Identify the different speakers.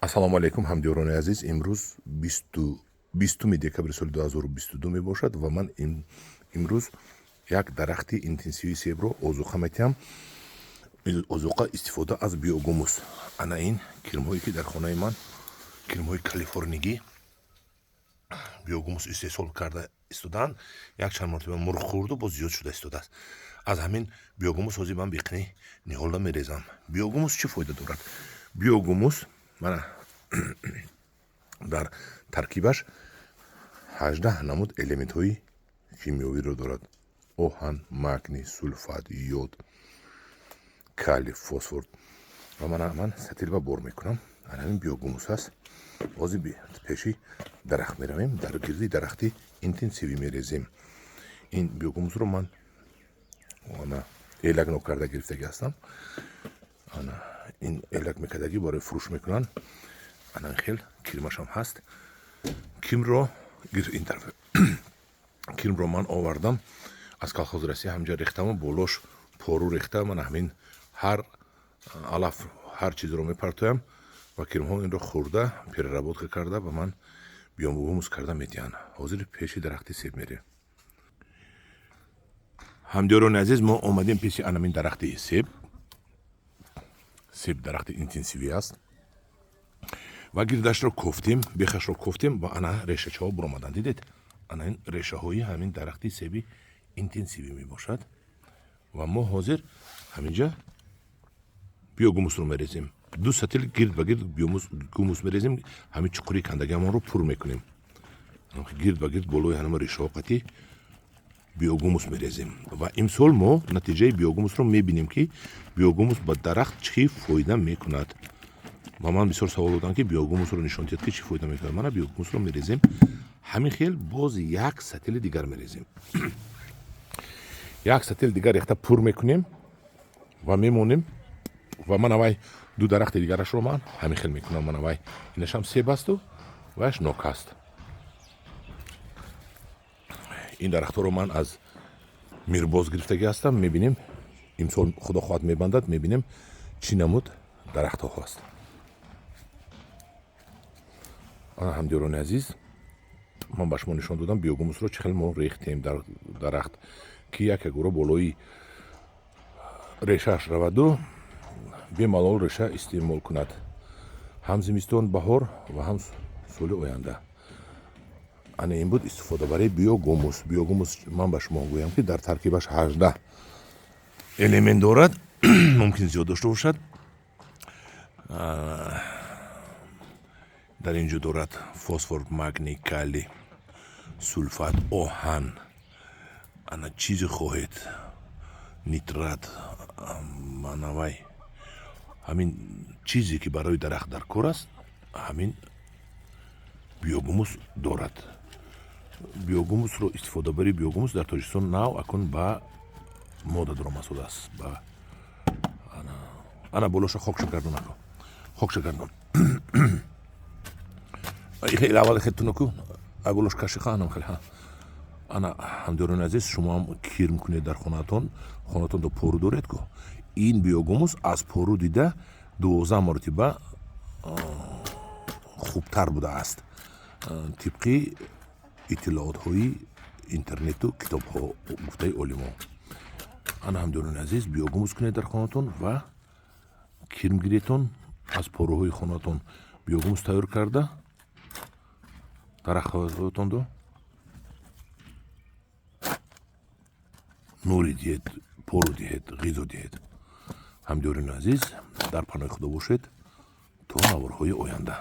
Speaker 1: ассалому алайкум ҳамдиёрони азиз, имрӯз 20 декабри соли 2022 мебошад ва ман имрӯз як дарахти интенсиви себро озуқа метиҳам. озуқа истифода аз биогумус. Ана ин килмҳое ки дар хонаи ман килмҳои калифорнигӣ биогумус истеҳсол карда истодаанд, як чанд мартаба мурғ хӯрду боз зиёд шуда истодааст. Аз ҳамин биогумус ҳозир ман биқни ниҳола мерезам. Биогумус чӣ фоида дорад? Биогумус мана дар таркибаш 18 намуд элементҳои химиёвиро дорад. оҳан, магний, сулфат, йод, калий, фосфор. ва ман сатилба бор мекунам. Ҳамин биогумус аст. ҳозир пеши дарахт меравем, дар гирди дарахти интенсивӣ мерезем. Ин биогумусро ман элак нокарда гирифтагӣ ҳастам. ин элак мекардагӣ барои фурӯш мекунанд. Ана хел килмашам ҳаст. Килмро ман овардам аз колхози Россия ҳамҷа рехтаму болош пору рехта. Ман ҳамин ҳар алаф ҳар чизро мепартоям ва килмҳо инро хӯрда переработка карда ба ман биогумус карда медиҳанд. ҳозир пеши дарахти себ мерем. ҳамдиёрони азиз, мо омадем пеши анамин дарахти себ. Себ дарахти интенсивӣ аст. ва гирдашро кофтем, бехашро кофтем ва ана решачаҳо буромаданд. дидед? Ана ин решаҳои ҳамин дарахти себи интенсивӣ мебошад. ва мо ҳозир ҳаминҷа биогумусро мерезем. ду сатил гирд ба гирд биогумус мерезем. ҳамин чуқури кандагиамонро пур мекунем. гирд ба гирд болои ҳама решаҳо қатӣ биогумус мерезем. ва имсол мо натиҷаи биогумусро мебинем ки биогумус ба дарахт чӣ фоида мекунад. ба ман бисёр савол доданд ки биогумусро нишон диҳед ки чӣ фоида мекунад. Мана биогумусро мерезем. ҳамин хел боз як сатили дигар мерезем. як сатил дигар рехта пур мекунем ва мемонем. ва ман авай ду дарахти дигарашро ман ҳамин хел мекунам. ман авай инашам себ асту ваш нок аст. ин дарахтҳоро ман аз мирбоз гирифтагӣ ҳастам. мебинем имсол худо хоҳад мебандад, мебинем чӣ намуд дарахтҳо аст. ҳамдиёрони азиз, ман ба шумо нишон додам биогумусро чӣ хел мо рехтем дар дарахт ки як ягуро болои решааш раваду бемалол реша истеъмол кунад. ҳам зимистон баҳор ва ҳам соли оянда. ана ин буд истифода барои биогумус. Биогумус ман ба шумо гӯям ки дар таркибаш 18 элемент дорад. мумкин зиёд дошта бошад. дар инҷо дорад фосфор, магний, калий, сулфат, оҳан, ана чизе хоҳед, нитрат, манавай, ҳамин чизе ки барои дарахт дар кор аст, ҳамин биогумус дорад. биогумусро истифода барои биогумус дар Тоҷикистон нав акун ба мода даромадшуда аст. ана болоша хокша гардон ако. хокша гардон. خیلی اول خدتون کو اولش کاشی خانم خیلی ها انا ҳамдиёрони азиз, шумо ҳам кир мекунед дар хонатон до пору доред ку ин биогумус аз пору дида 12 мартиба хубтар будааст тибқи иттилоотҳои интернету китобҳо гуфтаи олимон. ана ҳамдиёрони азиз, биогумус кунед дар хонатон ва кирм гиретон аз поруҳои хонатон биогумус тайёр карда дарахтҳоятондо нури диҳед, пору диҳед, ғизо диҳед. ҳамдиёрони азиз, дар паноҳи худо бошед то наворҳои оянда.